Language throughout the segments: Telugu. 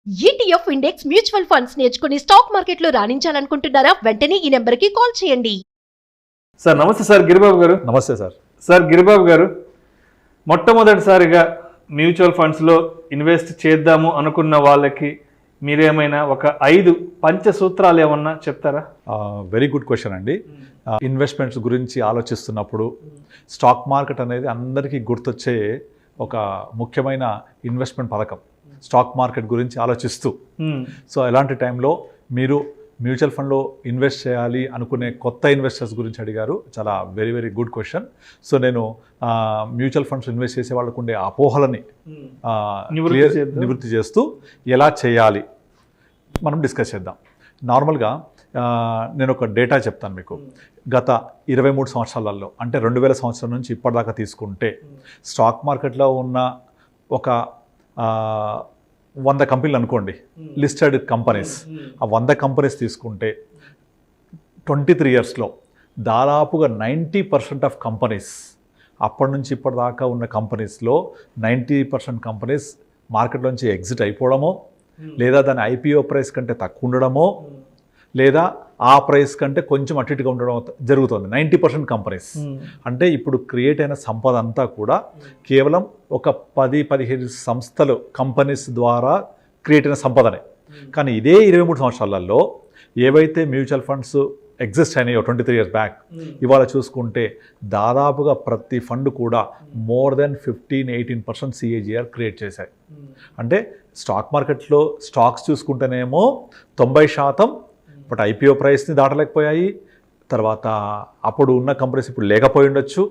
ఈటీఎఫ్ ఇండెక్స్ మ్యూచువల్ ఫండ్స్ నేర్చుకుని స్టాక్ మార్కెట్లో రాణించాలనుకుంటున్నారా? వెంటనే ఈ నెంబర్కి కాల్ చేయండి. సార్ నమస్తే సార్, గిరిబాబు గారు. నమస్తే సార్. సార్ గిరిబాబు గారు, మొట్టమొదటిసారిగా మ్యూచువల్ ఫండ్స్లో ఇన్వెస్ట్ చేద్దాము అనుకున్న వాళ్ళకి మీరేమైనా ఒక 5 పంచసూత్రాలు ఏమన్నా చెప్తారా? వెరీ గుడ్ క్వశ్చన్ అండి. ఇన్వెస్ట్మెంట్స్ గురించి ఆలోచిస్తున్నప్పుడు స్టాక్ మార్కెట్ అనేది అందరికీ గుర్తొచ్చే ఒక ముఖ్యమైన ఇన్వెస్ట్మెంట్ పథకం. స్టాక్ మార్కెట్ గురించి ఆలోచిస్తూ సో ఎలాంటి టైంలో మీరు మ్యూచువల్ ఫండ్లో ఇన్వెస్ట్ చేయాలి అనుకునే కొత్త ఇన్వెస్టర్స్ గురించి అడిగారు. చాలా very very good question. So నేను మ్యూచువల్ ఫండ్స్ ఇన్వెస్ట్ చేసే వాళ్ళకు ఉండే అపోహలని నివృత్తి చేస్తూ ఎలా చేయాలి మనం డిస్కస్ చేద్దాం. నార్మల్గా నేను ఒక డేటా చెప్తాను మీకు. గత 23 సంవత్సరాలలో అంటే 2000 సంవత్సరం నుంచి ఇప్పటిదాకా తీసుకుంటే స్టాక్ మార్కెట్లో ఉన్న ఒక 100 కంపెనీలు అనుకోండి, లిస్టెడ్ కంపెనీస్. ఆ 100 కంపెనీస్ తీసుకుంటే 23 ఇయర్స్లో దాదాపుగా 90% ఆఫ్ కంపెనీస్, అప్పటి నుంచి ఇప్పటిదాకా ఉన్న కంపెనీస్లో 90% కంపెనీస్ మార్కెట్లోంచి ఎగ్జిట్ అయిపోవడమో, లేదా దాని ఐపీఓ ప్రైస్ కంటే తక్కువ ఉండడమో, లేదా ఆ ప్రైస్ కంటే కొంచెం అటు ఇటుగా ఉండడం జరుగుతుంది. 90% కంపెనీస్. అంటే ఇప్పుడు క్రియేట్ అయిన సంపద అంతా కూడా కేవలం ఒక 10-15 సంస్థలు, కంపెనీస్ ద్వారా క్రియేట్ అయిన సంపదనే. కానీ ఇదే 23 సంవత్సరాలలో ఏవైతే మ్యూచువల్ ఫండ్స్ ఎగ్జిస్ట్ అయినాయో 23 ఇయర్స్ బ్యాక్, ఇవాళ చూసుకుంటే దాదాపుగా ప్రతి ఫండ్ కూడా మోర్ దెన్ 15-18% సిఏజిఆర్ క్రియేట్ చేశాయి. అంటే స్టాక్ మార్కెట్లో స్టాక్స్ చూసుకుంటేనేమో 90%, బట్ ఐపీఓ ప్రైస్ని దాటలేకపోయాయి. తర్వాత అప్పుడు ఉన్న కంపెనీస్ ఇప్పుడు లేకపోయి ఉండొచ్చు,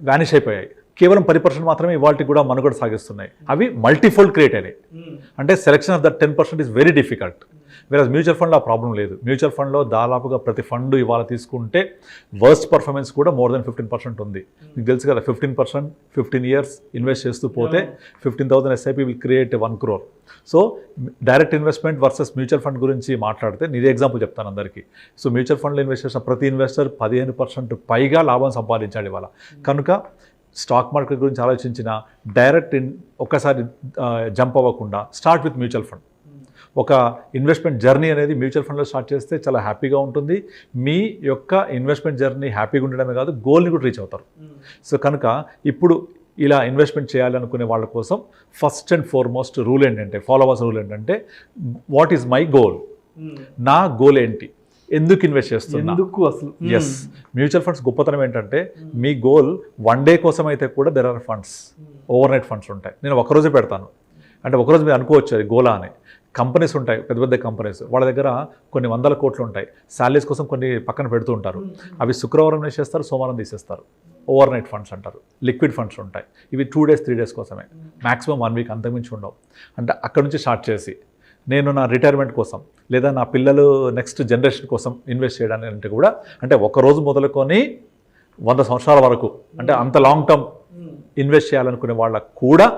వ్యానిష్ అయిపోయాయి. కేవలం 10% మాత్రమే ఇవాళకి కూడా మనుగడ సాగిస్తున్నాయి. అవి మల్టీఫోల్డ్ క్రియేట్ అయినాయి. అంటే selection of that 10% is very difficult. వేరే మ్యూచువల్ ఫండ్లో ఆ ప్రాబ్లం లేదు. మ్యూచువల్ ఫండ్లో దాదాపుగా ప్రతి ఫండ్ ఇవాళ తీసుకుంటే వర్స్ట్ పర్ఫార్మెన్స్ కూడా మోర్ దెన్ 15% ఉంది. మీకు తెలుసు కదా, 15% 15 ఇయర్స్ ఇన్వెస్ట్ చేస్తూ పోతే 15,000 SIP will create 1 crore. So direct investment versus mutual fund గురించి మాట్లాడితే నేను ఎగ్జాంపుల్ చెప్తాను అందరికీ. సో మ్యూచువల్ ఫండ్లో ఇన్వెస్ట్ చేసిన ప్రతి ఇన్వెస్టర్ 15% పైగా లాభం సంపాదించాడు ఇవాళ. కనుక స్టాక్ మార్కెట్ గురించి ఆలోచించిన డైరెక్ట్ ఒకసారి జంప్ అవ్వకుండా స్టార్ట్ విత్ మ్యూచువల్ ఫండ్. ఒక ఇన్వెస్ట్మెంట్ జర్నీ అనేది మ్యూచువల్ ఫండ్లో స్టార్ట్ చేస్తే చాలా హ్యాపీగా ఉంటుంది. మీ యొక్క ఇన్వెస్ట్మెంట్ జర్నీ హ్యాపీగా ఉండడమే కాదు, గోల్ని కూడా రీచ్ అవుతారు. సో కనుక ఇప్పుడు ఇలా ఇన్వెస్ట్మెంట్ చేయాలనుకునే వాళ్ళ కోసం ఫస్ట్ అండ్ ఫార్మోస్ట్ రూల్ ఏంటంటే, ఫాలోవర్స్ రూల్ ఏంటంటే, వాట్ ఈజ్ మై గోల్? నా గోల్ ఏంటి? ఎందుకు ఇన్వెస్ట్ చేస్తున్నా? అసలు ఎస్, మ్యూచువల్ ఫండ్స్ గొప్పతనం ఏంటంటే మీ గోల్ 1 డే కోసం అయితే కూడా there are funds, overnight funds ఉంటాయి. నేను ఒకరోజే పెడతాను అంటే ఒకరోజు మీరు అనుకోవచ్చు అది గోలా అని. కంపెనీస్ ఉంటాయి, పెద్ద పెద్ద కంపెనీస్, వాళ్ళ దగ్గర కొన్ని 100 కోట్లు ఉంటాయి. శాలరీస్ కోసం కొన్ని పక్కన పెడుతూ ఉంటారు. అవి శుక్రవారం వేసేస్తారు, సోమవారం తీసేస్తారు. ఓవర్ నైట్ ఫండ్స్ అంటారు. లిక్విడ్ ఫండ్స్ ఉంటాయి. ఇవి 2 days 3 days కోసమే, మ్యాక్సిమం 1 week, అంతకుమించి ఉండవు. అంటే అక్కడ నుంచి స్టార్ట్ చేసి నేను నా రిటైర్మెంట్ కోసం లేదా నా పిల్లలు నెక్స్ట్ జనరేషన్ కోసం ఇన్వెస్ట్ చేయడానికి అంటే కూడా, అంటే ఒకరోజు మొదలుకొని 100 సంవత్సరాల వరకు, అంటే అంత లాంగ్ టర్మ్ ఇన్వెస్ట్ చేయాలనుకునే వాళ్ళకు కూడా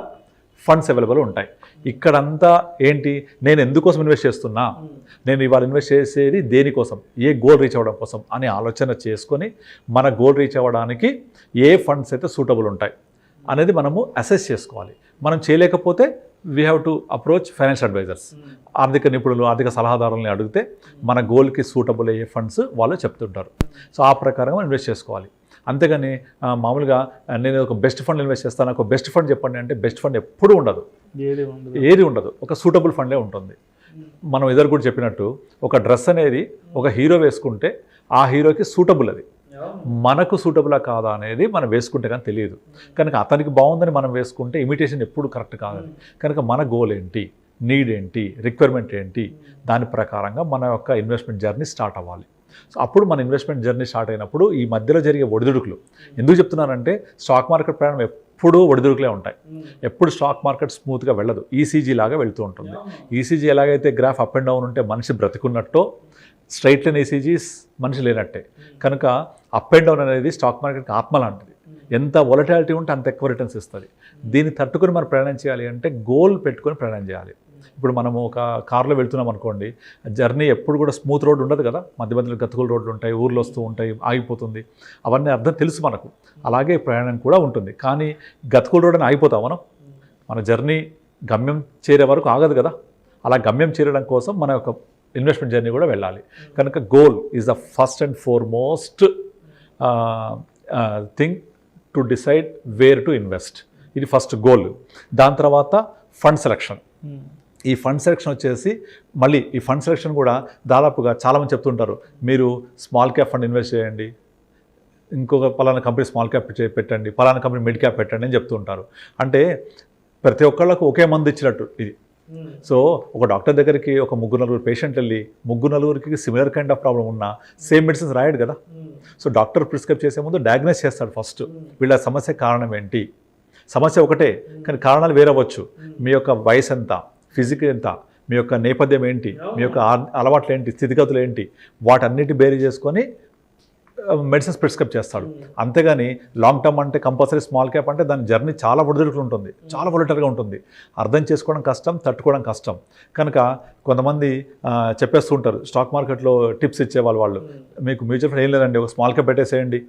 ఫండ్స్ అవైలబుల్ ఉంటాయి. ఇక్కడంతా ఏంటి, నేను ఎందుకోసం ఇన్వెస్ట్ చేస్తున్నా, నేను ఇవాళ ఇన్వెస్ట్ చేసేది దేనికోసం, ఏ గోల్ రీచ్ అవ్వడం కోసం అని ఆలోచన చేసుకొని మన గోల్ రీచ్ అవ్వడానికి ఏ ఫండ్స్ అయితే సూటబుల్ ఉంటాయి అనేది మనము అసెస్ చేసుకోవాలి. మనం చేయలేకపోతే we have to approach financial advisors, ఆర్థిక నిపుణులు, ఆర్థిక సలహాదారులని అడిగితే మన గోల్కి సూటబుల్ అయ్యే ఫండ్స్ వాళ్ళు చెప్తుంటారు. సో ఆ ప్రకారంగా ఇన్వెస్ట్ చేసుకోవాలి. అంతేగాని మామూలుగా నేను ఒక బెస్ట్ ఫండ్ ఇన్వెస్ట్ చేస్తాను, ఒక బెస్ట్ ఫండ్ చెప్పండి అంటే బెస్ట్ ఫండ్ ఎప్పుడూ ఉండదు, ఏది ఉండదు. ఒక సూటబుల్ ఫండే ఉంటుంది. మనం ఎదురు కూడా చెప్పినట్టు ఒక డ్రెస్ అనేది ఒక హీరో వేసుకుంటే ఆ హీరోకి సూటబుల్, అది మనకు సూటబులా కాదా అనేది మనం వేసుకుంటే కానీ తెలియదు. కనుక అతనికి బాగుందని మనం వేసుకుంటే ఇమిటేషన్ ఎప్పుడు కరెక్ట్ కాదని. కనుక మన గోల్ ఏంటి, నీడ్ ఏంటి, రిక్వైర్మెంట్ ఏంటి, దాని ప్రకారంగా మన యొక్క ఇన్వెస్ట్మెంట్ జర్నీ స్టార్ట్ అవ్వాలి. సో అప్పుడు మన ఇన్వెస్ట్మెంట్ జర్నీ స్టార్ట్ అయినప్పుడు ఈ మధ్యలో జరిగే ఒడిదుడుకులు ఎందుకు చెప్తున్నానంటే, స్టాక్ మార్కెట్ ప్రయాణం ఎప్పుడూ ఒడిదుడుకులే ఉంటాయి. ఎప్పుడు స్టాక్ మార్కెట్ స్మూత్గా వెళ్ళదు, ఈసీజీ లాగా వెళ్తూ ఉంటుంది. ఈసీజీ ఎలాగైతే గ్రాఫ్ అప్ అండ్ డౌన్ ఉంటే మనిషి బ్రతికున్నట్టో, స్ట్రైట్ లైన్ ఈసీజీస్ మనిషి లేనట్టే. కనుక అప్ అండ్ డౌన్ అనేది స్టాక్ మార్కెట్కి ఆత్మ లాంటిది. ఎంత వొలటాలిటీ ఉంటే అంత ఎక్కువ రిటర్న్స్ ఇస్తుంది. దీన్ని తట్టుకొని మనం ప్రయాణం చేయాలి అంటే గోల్ పెట్టుకొని ప్రయాణం చేయాలి. ఇప్పుడు మనము ఒక కార్లో వెళ్తున్నాం అనుకోండి, జర్నీ ఎప్పుడు కూడా స్మూత్ రోడ్ ఉండదు కదా, మధ్య మధ్యలో గతుకుల రోడ్లు ఉంటాయి, ఊర్లు వస్తూ ఉంటాయి, ఆగిపోతుంది, అవన్నీ అర్థం తెలుసు మనకు. అలాగే ప్రయాణం కూడా ఉంటుంది. కానీ గతుకుల రోడ్ అని ఆగిపోతాం మనం. మన జర్నీ గమ్యం చేరే వరకు ఆగదు కదా. అలా గమ్యం చేరడం కోసం మన యొక్క ఇన్వెస్ట్మెంట్ జర్నీ కూడా వెళ్ళాలి. కనుక goal is the first and foremost thing to decide wear to invest. ఇది ఫస్ట్ గోల్. దాని తర్వాత ఫండ్ సెలెక్షన్. ఈ ఫండ్ సెలెక్షన్ వచ్చేసి మళ్ళీ ఈ ఫండ్ సెలెక్షన్ కూడా దాదాపుగా చాలామంది చెప్తుంటారు, మీరు స్మాల్ క్యాప్ ఫండ్ ఇన్వెస్ట్ చేయండి, ఇంకొక పలానా కంపెనీ స్మాల్ క్యాప్ పెట్టండి, పలానా కంపెనీ మిడ్ క్యాప్ పెట్టండి అని చెప్తుంటారు. అంటే ప్రతి ఒక్కళ్ళకు ఒకే మందు ఇచ్చినట్టు ఇది. సో ఒక డాక్టర్ దగ్గరికి ఒక 3-4 పేషెంట్ వెళ్ళి 3-4కి సిమిలర్ కైండ్ ఆఫ్ ప్రాబ్లం ఉన్నా సేమ్ మెడిసిన్స్ రాయడు కదా. సో డాక్టర్ ప్రిస్క్రైబ్ చేసే ముందు డయాగ్నోస్ చేస్తాడు ఫస్ట్, వీళ్ళ సమస్య కారణం ఏంటి. సమస్య ఒకటే కానీ కారణాలు వేరవచ్చు. మీ యొక్క వయసు ఎంత, ఫిజిక్ ఎంత, మీ యొక్క నేపథ్యం ఏంటి, మీ యొక్క అలవాట్లు ఏంటి, స్థితిగతులు ఏంటి, వాటన్నిటి బేరీ చేసుకొని మెడిసిన్స్ ప్రిస్క్రైబ్ చేస్తాడు. అంతేగాని లాంగ్ టర్మ్ అంటే కంపల్సరీ స్మాల్ క్యాప్ అంటే దాని జర్నీ చాలా ఒడిదుడుకులు ఉంటుంది, చాలా వొలటైల్గా ఉంటుంది, అర్థం చేసుకోవడం కష్టం, తట్టుకోవడం కష్టం. కనుక కొంతమంది చెప్పేస్తూ ఉంటారు స్టాక్ మార్కెట్లో టిప్స్ ఇచ్చేవాళ్ళు, వాళ్ళు మీకు మ్యూచువల్ ఫండ్ ఏం లేదండి, ఒక స్మాల్ క్యాప్ పెట్టేసేయండి,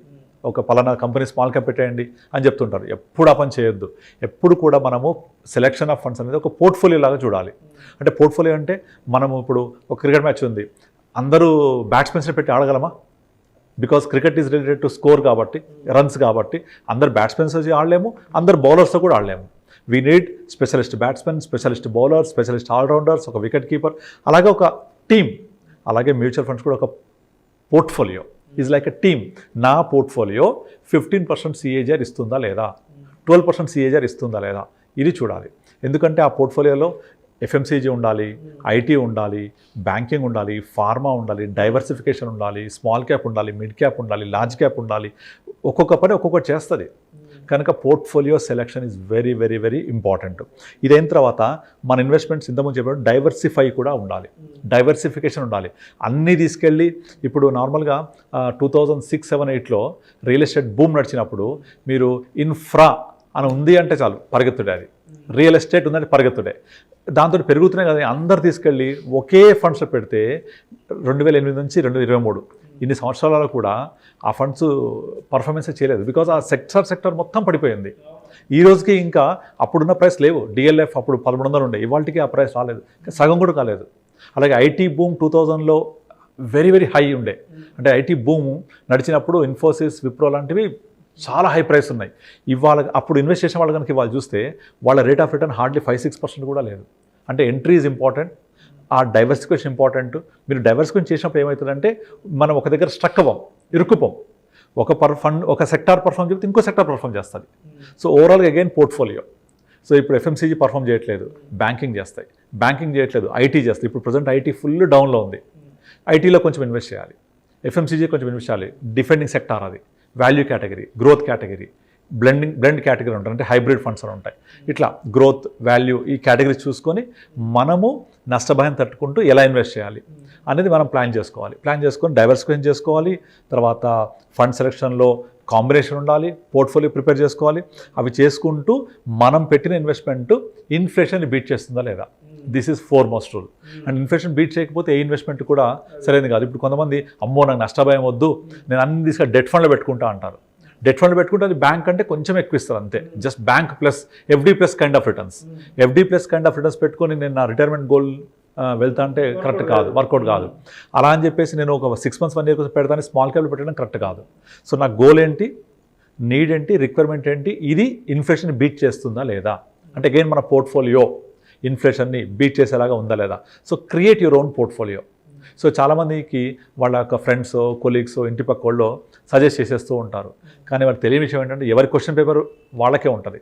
ఒక పలానా కంపెనీ స్మాల్ క్యాప్ పెట్టేయండి అని చెప్తుంటారు. ఎప్పుడు ఆ పని చేయొద్దు. ఎప్పుడు కూడా మనము సెలెక్షన్ ఆఫ్ ఫండ్స్ అనేది ఒక పోర్ట్ఫోలియో లాగా చూడాలి. అంటే పోర్ట్ఫోలియో అంటే మనము ఇప్పుడు ఒక క్రికెట్ మ్యాచ్ ఉంది, అందరూ బ్యాట్స్మెన్స్ని పెట్టి ఆడగలమా? Because cricket is related to score కాబట్టి, రన్స్ కాబట్టి అందరు బ్యాట్స్మెన్స్ వచ్చి ఆడలేము, అందరు బౌలర్స్తో కూడా ఆడలేము. We need specialist batsmen, specialist bowler, specialist allrounders, ఒక వికెట్ కీపర్, అలాగే ఒక టీమ్. అలాగే మ్యూచువల్ ఫండ్స్ కూడా ఒక portfolio is like a team. నా పోర్ట్ఫోలియో 15% CAGR ఇస్తుందా లేదా, 12% CAGR ఇస్తుందా లేదా, ఇది చూడాలి. ఎందుకంటే ఆ పోర్ట్ఫోలియోలో FMCG ఉండాలి, IT ఉండాలి, బ్యాంకింగ్ ఉండాలి, ఫార్మా ఉండాలి, డైవర్సిఫికేషన్ ఉండాలి, స్మాల్ క్యాప్ ఉండాలి, మిడ్ క్యాప్ ఉండాలి, లార్జ్ క్యాప్ ఉండాలి. ఒక్కొక్క పని ఒక్కొక్కటి చేస్తుంది. కనుక portfolio selection is very very very important. ఇదైన తర్వాత మన ఇన్వెస్ట్మెంట్స్ ఇంతకుముందు చెప్పినట్టు డైవర్సిఫై కూడా ఉండాలి, డైవర్సిఫికేషన్ ఉండాలి. అన్నీ తీసుకెళ్ళి ఇప్పుడు నార్మల్గా 2006, 7, 8లో రియల్ ఎస్టేట్ బూమ్ నడిచినప్పుడు మీరు ఇన్ఫ్రా అని ఉంది అంటే చాలు పరిగెత్తుడే, అది రియల్ ఎస్టేట్ ఉందంటే పరిగెత్తుడే. దాంతో పెరుగుతున్నాయి కదా, అందరు తీసుకెళ్ళి ఒకే ఫండ్స్లో పెడితే 2008 నుంచి 2023 ఇన్ని సంవత్సరాలలో కూడా ఆ ఫండ్స్ పర్ఫార్మెన్స్ చేయలేదు. బికాజ్ ఆ సెక్టర్ మొత్తం పడిపోయింది. ఈ రోజుకి ఇంకా అప్పుడున్న ప్రైస్ లేవు. DLF అప్పుడు 1100 ఉండే, ఇవాళకి ఆ ప్రైస్ రాలేదు, సగం కూడా కాలేదు. అలాగే IT బూమ్ 2000లో వెరీ వెరీ హై ఉండే. అంటే IT బూమ్ నడిచినప్పుడు ఇన్ఫోసిస్, విప్రో లాంటివి చాలా హై ప్రైస్ ఉన్నాయి. ఇవాళ అప్పుడు ఇన్వెస్ట్ చేసిన వాళ్ళు కనుక ఇవాళ చూస్తే వాళ్ళ రేట్ ఆఫ్ రిటర్న్ హార్డ్లీ 5-6% కూడా లేదు. అంటే ఎంట్రీ ఈజ్ ఇంపార్టెంట్, ఆ డైవర్సిఫికేషన్ ఇంపార్టెంట్. మీరు డైవర్సిఫికేషన్ చేసినప్పుడు ఏమవుతుందంటే మనం ఒక దగ్గర స్ట్రక్ అవ్వం, ఇరుక్కుపోం. ఒక సెక్టార్ పర్ఫామ్ చెప్తే ఇంకో సెక్టార్ పర్ఫామ్ చేస్తుంది. సో ఓవరాల్గా అగైన్ పోర్ట్ఫోలియో. సో ఇప్పుడు FMCG పర్ఫామ్ చేయట్లేదు, బ్యాంకింగ్ చేస్తాయి, బ్యాంకింగ్ చేయట్లేదు, IT చేస్తాయి. ఇప్పుడు ప్రజెంట్ IT ఫుల్ డౌన్లో ఉంది. ITలో కొంచెం ఇన్వెస్ట్ చేయాలి, FMCG కొంచెం ఇన్వెస్ట్ చేయాలి. డిఫెండింగ్ సెక్టార్ అది, value category, growth category, blend category ఉంటాయి, అంటే హైబ్రిడ్ ఫండ్స్ అని ఉంటాయి. ఇట్లా గ్రోత్, వాల్యూ ఈ కేటగిరీ చూసుకొని మనము నష్టభయం తట్టుకుంటూ ఎలా ఇన్వెస్ట్ చేయాలి అనేది మనం ప్లాన్ చేసుకొని డైవర్సిఫికేషన్ చేసుకోవాలి. తర్వాత ఫండ్ సెలెక్షన్లో కాంబినేషన్ ఉండాలి, పోర్ట్ఫోలియో ప్రిపేర్ చేసుకోవాలి. అవి చేసుకుంటూ మనం పెట్టిన ఇన్వెస్ట్మెంట్ ఇన్ఫ్లేషన్ని బీట్ చేస్తుందా లేదా, this is foremost rule. And inflation beat చేయకపోతే ఏ ఇన్వెస్ట్మెంట్ కూడా సరైనది కాదు. ఇప్పుడు కొంతమంది అమ్మో నాకు నష్టభయం వద్దు, నేను అన్ని తీసుకొని డెట్ ఫండ్లో పెట్టుకుంటా అంటారు. డెట్ ఫండ్ పెట్టుకుంటే అది బ్యాంక్ అంటే కొంచెం ఎక్కువ ఇస్తారు అంతే, just bank plus FD plus kind of returns. FD plus kind of returns పెట్టుకొని నేను నా రిటైర్మెంట్ గోల్ వెళ్తా అంటే కరెక్ట్ కాదు, వర్కౌట్ కాదు. అలా అని చెప్పేసి నేను ఒక 6 months 1 year కోసం పెడతాను స్మాల్ క్యాప్లో పెట్టడం కరెక్ట్ కాదు. సో నా గోల్ ఏంటి, నీడ్ ఏంటి, రిక్వైర్మెంట్ ఏంటి, ఇది ఇన్ఫ్లేషన్ బీట్ చేస్తుందా లేదా, అంటే అగైన్ మన పోర్ట్ఫోలియో ఇన్ఫ్లేషన్ని బీట్ చేసేలాగా ఉందా లేదా. So create your own portfolio. So చాలామందికి వాళ్ళ యొక్క ఫ్రెండ్స్, కొలీగ్స్, ఇంటి పక్క వాళ్ళు సజెస్ట్ చేసేస్తూ ఉంటారు. కానీ వాళ్ళకి తెలియని విషయం ఏంటంటే ఎవరి క్వశ్చన్ పేపర్ వాళ్ళకే ఉంటుంది,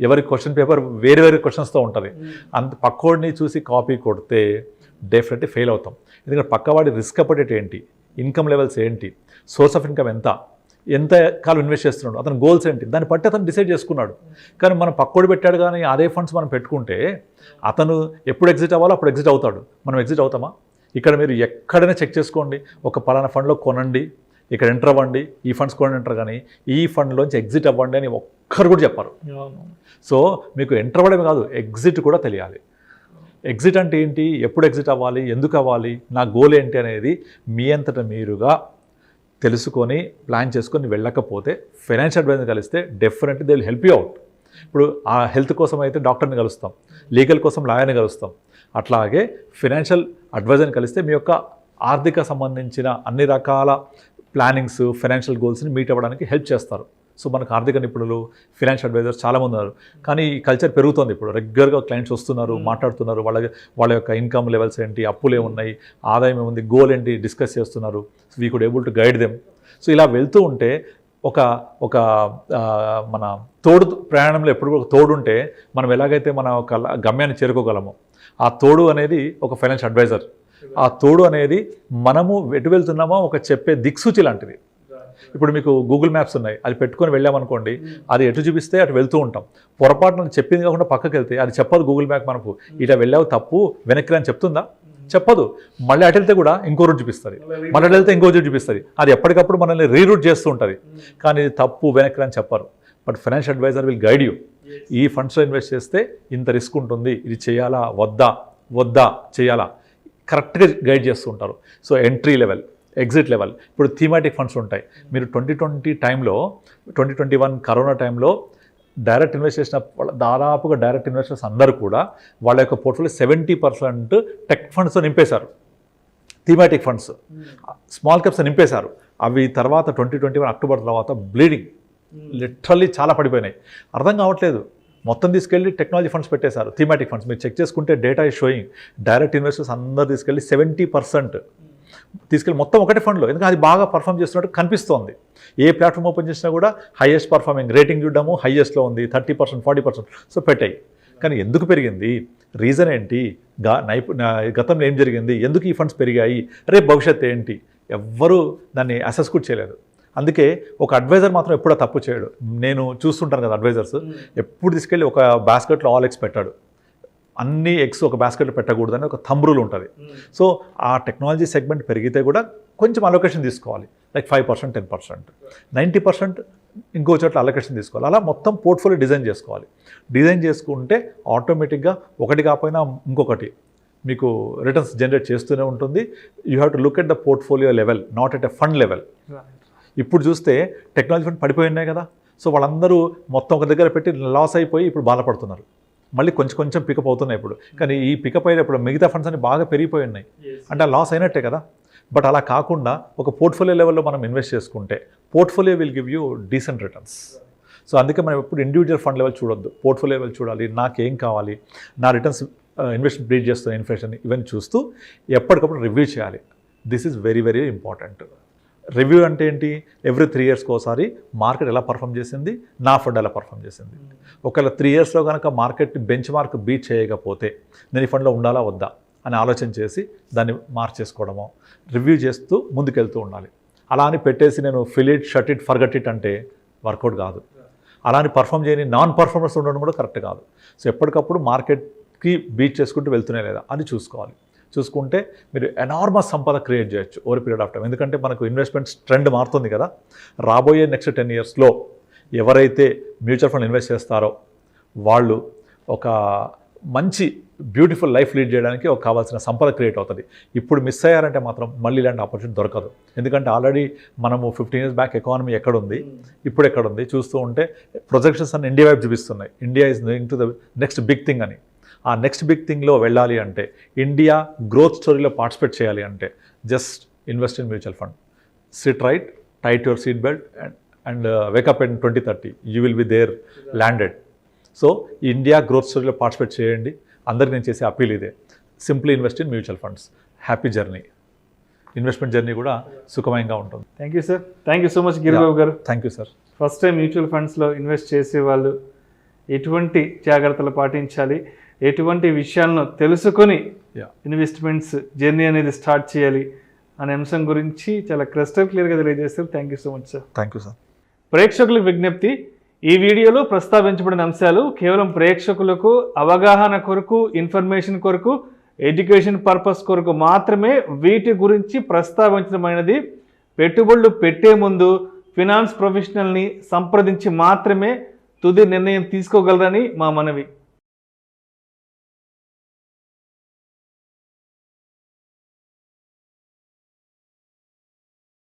ఎవరి క్వశ్చన్ పేపర్ వేరే వేరే క్వశ్చన్స్తో ఉంటుంది. అంత పక్కోడిని చూసి కాపీ కొడితే డెఫినెట్లీ ఫెయిల్ అవుతాం. ఎందుకంటే పక్కవాడి రిస్క్ అపడేట్ ఏంటి, ఇన్కమ్ లెవెల్స్ ఏంటి, సోర్స్ ఆఫ్ ఇన్కమ్ ఎంత కాలం ఇన్వెస్ట్ చేస్తున్నాడు, అతని గోల్స్ ఏంటి, దాన్ని బట్టి అతను డిసైడ్ చేసుకున్నాడు. కానీ మనం పక్కోడు పెట్టాడు కానీ అదే ఫండ్స్ మనం పెట్టుకుంటే అతను ఎప్పుడు ఎగ్జిట్ అవ్వాలో అప్పుడు ఎగ్జిట్ అవుతాడు, మనం ఎగ్జిట్ అవుతామా? ఇక్కడ మీరు ఎక్కడైనా చెక్ చేసుకోండి, ఒక పలానా ఫండ్లో కొనండి, ఇక్కడ ఎంటర్ అవ్వండి, ఈ ఫండ్స్ కొనండి అంటారు, కానీ ఈ ఫండ్లోంచి ఎగ్జిట్ అవ్వండి అని ఒక్కరు కూడా చెప్పారు. సో మీకు ఎంటర్ అవ్వడమే కాదు, ఎగ్జిట్ కూడా తెలియాలి. ఎగ్జిట్ అంటే ఏంటి, ఎప్పుడు ఎగ్జిట్ అవ్వాలి, ఎందుకు అవ్వాలి, నా గోల్ ఏంటి అనేది మీ అంతటా మీరుగా తెలుసుకొని ప్లాన్ చేసుకొని వెళ్ళకపోతే ఫైనాన్షియల్ అడ్వైజర్ కలిస్తే definitely they will help you out. ఇప్పుడు ఆ హెల్త్ కోసం అయితే డాక్టర్ని కలుస్తాం, లీగల్ కోసం లాయర్ని కలుస్తాం. అట్లాగే ఫినాన్షియల్ అడ్వైజర్ని కలిస్తే మీ యొక్క ఆర్థిక సంబంధించిన అన్ని రకాల ప్లానింగ్స్, ఫైనాన్షియల్ గోల్స్ని మీట్ అవ్వడానికి హెల్ప్ చేస్తారు. సో మనకు ఆర్థిక నిపుణులు, ఫినాన్షియల్ అడ్వైజర్స్ చాలామంది ఉన్నారు. కానీ ఈ కల్చర్ పెరుగుతుంది. ఇప్పుడు రెగ్యులర్గా క్లయింట్స్ వస్తున్నారు, మాట్లాడుతున్నారు, వాళ్ళ యొక్క ఇన్కమ్ లెవెల్స్ ఏంటి, అప్పులు ఏమున్నాయి, ఆదాయం ఏముంది, గోల్ ఏంటి డిస్కస్ చేస్తున్నారు. So we could able to guide them. So ఇలా వెళ్తూ ఉంటే ఒక మన తోడు ప్రయాణంలో ఎప్పుడు ఒక తోడు ఉంటే మనం ఎలాగైతే మన ఒక గమ్యాన్ని చేరుకోగలమో, ఆ తోడు అనేది ఒక ఫైనాన్షియల్ అడ్వైజర్. ఆ తోడు అనేది మనము ఎటు వెళ్తున్నామో ఒక చెప్పే దిక్సూచి లాంటిది. ఇప్పుడు మీకు గూగుల్ మ్యాప్స్ ఉన్నాయి, అది పెట్టుకొని వెళ్ళామనుకోండి, అది ఎటు చూపిస్తే అటు వెళ్తూ ఉంటాం. పొరపాటున చెప్పింది కాకుండా పక్కకి వెళ్తే అది చెప్పదు గూగుల్ మ్యాప్ మనకు, ఇట్లా వెళ్ళావు తప్పు వెనక్కి అని చెప్తుందా? చెప్పదు. మళ్ళీ అటు వెళ్తే కూడా ఇంకో రూట్ చూపిస్తుంది, మళ్ళీ అటు వెళ్తే ఇంకో రూట్ చూపిస్తుంది. అది ఎప్పటికప్పుడు మనల్ని రీరూట్ చేస్తూ ఉంటుంది. కానీ ఇది తప్పు వెనక్కి అని చెప్పరు. But financial advisor will guide you. ఈ ఫండ్స్లో ఇన్వెస్ట్ చేస్తే ఇంత రిస్క్ ఉంటుంది, ఇది చేయాలా వద్దా చేయాలా, కరెక్ట్గా గైడ్ చేస్తూ ఉంటారు. So entry level, exit level. ఇప్పుడు థీమాటిక్ ఫండ్స్ ఉంటాయి. మీరు 2020 టైంలో, 2021 కరోనా టైంలో డైరెక్ట్ ఇన్వెస్ట్ చేసిన దాదాపుగా డైరెక్ట్ ఇన్వెస్టర్స్ అందరూ కూడా వాళ్ళ యొక్క పోర్ట్ఫోలియో 70% టెక్ ఫండ్స్తో నింపేశారు. థీమాటిక్ ఫండ్స్, స్మాల్ క్యాప్స్ నింపేశారు. అవి తర్వాత 2021 అక్టోబర్ తర్వాత బ్లీడింగ్ లిటరల్లీ చాలా పడిపోయినాయి. అర్థం కావట్లేదు. మొత్తం తీసుకెళ్ళి టెక్నాలజీ ఫండ్స్ పెట్టేశారు, థీమాటిక్ ఫండ్స్. మీరు చెక్ చేసుకుంటే data is sowing direct investors అందరూ తీసుకెళ్ళి 70% తీసుకెళ్ళి మొత్తం ఒకటే ఫండ్లో, ఎందుకంటే అది బాగా పర్ఫామ్ చేస్తున్నట్టు కనిపిస్తోంది. ఏ ప్లాట్ఫామ్ ఓపెన్ చేసినా కూడా హైయెస్ట్ పర్ఫార్మింగ్ రేటింగ్ చూడడము, హైయెస్ట్లో ఉంది 30%, 40%. సో పెట్టాయి. కానీ ఎందుకు పెరిగింది, రీజన్ ఏంటి, గతంలో ఏం జరిగింది, ఎందుకు ఈ ఫండ్స్ పెరిగాయి, రేపు భవిష్యత్తు ఏంటి, ఎవ్వరూ దాన్ని అసెస్ కూడా చేయలేదు. అందుకే ఒక అడ్వైజర్ మాత్రం ఎప్పుడూ తప్పు చేయడు. నేను చూస్తుంటాను కదా, అడ్వైజర్స్ ఎప్పుడు తీసుకెళ్ళి ఒక బాస్కెట్లో ఆల్ ఎగ్స్ పెట్టాడు. అన్ని ఎగ్స్ ఒక బాస్కెట్లో పెట్టకూడదని ఒక థంబ్ రూల్ ఉంటుంది. సో ఆ టెక్నాలజీ సెగ్మెంట్ పెరిగితే కూడా కొంచెం అలొకేషన్ తీసుకోవాలి, లైక్ 5%, 10%, 90% ఇంకో చోట్ల అలొకేషన్ తీసుకోవాలి. అలా మొత్తం పోర్ట్ఫోలియో డిజైన్ చేసుకోవాలి. డిజైన్ చేసుకుంటే ఆటోమేటిక్గా ఒకటి కాకపోయినా ఇంకొకటి మీకు రిటర్న్స్ జనరేట్ చేస్తూనే ఉంటుంది. You have to look at the portfolio level, not at a fund level. ఇప్పుడు చూస్తే టెక్నాలజీ ఫండ్ పడిపోయి ఉన్నాయి కదా, సో వాళ్ళందరూ మొత్తం ఒక దగ్గర పెట్టి లాస్ అయిపోయి ఇప్పుడు బాధపడుతున్నారు. మళ్ళీ కొంచెం పికప్ అవుతున్నాయి ఇప్పుడు. కానీ ఈ పికప్ అయినప్పుడు మిగతా ఫండ్స్ అన్ని బాగా పెరిగిపోయి ఉన్నాయి, అంటే లాస్ అయినట్టే కదా. బట్ అలా కాకుండా ఒక పోర్ట్ఫోలియో లెవెల్లో మనం ఇన్వెస్ట్ చేసుకుంటే portfolio will give you decent returns. So అందుకే మనం ఎప్పుడు ఇండివిజువల్ ఫండ్ లెవెల్ చూడొద్దు, పోర్ట్ఫోలియో లెవెల్ చూడాలి. నాకేం కావాలి, నా రిటర్న్స్ ఇన్వెస్ట్ బ్రీడ్ చేస్తున్న ఇన్ఫ్లేషన్ ఇవన్నీ చూస్తూ ఎప్పటికప్పుడు రివ్యూ చేయాలి. This is very very important. Review అంటే ఏంటి, ఎవ్రీ 3 yearsకి ఒకసారి మార్కెట్ ఎలా పర్ఫామ్ చేసింది, నా ఫండ్ ఎలా పర్ఫామ్ చేసింది. ఒకవేళ 3 yearsలో కనుక మార్కెట్ బెంచ్ మార్క్ బీట్ చేయకపోతే నేను ఈ ఫండ్లో ఉండాలా వద్దా అని ఆలోచన చేసి దాన్ని మార్చేసుకోవడమో, రివ్యూ చేస్తూ ముందుకెళ్తూ ఉండాలి. అలా అని పెట్టేసి నేను fill it, shut it, forget it అంటే వర్కౌట్ కాదు. అలా అని పర్ఫామ్ చేయని నాన్ పర్ఫార్మర్స్ ఉండడం కూడా కరెక్ట్ కాదు. సో ఎప్పటికప్పుడు మార్కెట్కి బీట్ చేసుకుంటూ వెళ్తూనే లేదా అని చూసుకోవాలి. చూసుకుంటే మీరు ఎనార్మస్ సంపద క్రియేట్ చేయొచ్చు ఓవర్ పీరియడ్ ఆఫ్ టైం. ఎందుకంటే మనకు ఇన్వెస్ట్మెంట్స్ ట్రెండ్ మారుతుంది కదా. రాబోయే నెక్స్ట్ 10 yearsలో ఎవరైతే మ్యూచువల్ ఫండ్ ఇన్వెస్ట్ చేస్తారో వాళ్ళు ఒక మంచి బ్యూటిఫుల్ లైఫ్ లీడ్ చేయడానికి ఒక కావాల్సిన సంపద క్రియేట్ అవుతుంది. ఇప్పుడు మిస్ అయ్యారంటే మాత్రం మళ్ళీ ఇలాంటి ఆపర్చునిటీ దొరకదు. ఎందుకంటే ఆల్రెడీ మనము 15 years బ్యాక్ ఎకానమీ ఎక్కడుంది, ఇప్పుడు ఎక్కడుంది చూస్తూ ఉంటే ప్రొజెక్షన్స్ అన్ని ఇండియా వైపు చూపిస్తున్నాయి. India is going to the next big thing అని. ఆ నెక్స్ట్ బిగ్ థింగ్లో వెళ్ళాలి అంటే, ఇండియా గ్రోత్ స్టోరీలో పార్టిసిపేట్ చేయాలి అంటే just invest in mutual fund. Sit right, tight your seat belt and wake up in 2030 you will be there landed. So India growth స్టోరీలో పార్టిసిపేట్ చేయండి. అందరికీ నేను చేసే అప్పీల్ ఇదే, simply invest in mutual funds. Happy journey, investment journey కూడా సుఖమయంగా ఉంటుంది. Thank you sir. Thank you so much Giribabu garu. Thank you sir. First time mutual ఫండ్స్లో ఇన్వెస్ట్ చేసే వాళ్ళు ఎటువంటి జాగ్రత్తలు పాటించాలి, ఎటువంటి విషయాలను తెలుసుకొని ఇన్వెస్ట్మెంట్స్ జర్నీ అనేది స్టార్ట్ చేయాలి అనే అంశం గురించి చాలా క్రిస్టల్ క్లియర్గా తెలియజేస్తారు. Thank you so much sir. Thank you sir. ప్రేక్షకులకు విజ్ఞప్తి, ఈ వీడియోలో ప్రస్తావించబడిన అంశాలు కేవలం ప్రేక్షకులకు అవగాహన కొరకు, ఇన్ఫర్మేషన్ కొరకు, ఎడ్యుకేషన్ పర్పస్ కొరకు మాత్రమే వీటి గురించి ప్రస్తావించడమైనది. పెట్టుబడులు పెట్టే ముందు ఫినాన్స్ ప్రొఫెషనల్ని సంప్రదించి మాత్రమే తుది నిర్ణయం తీసుకోగలరని మా మనవి.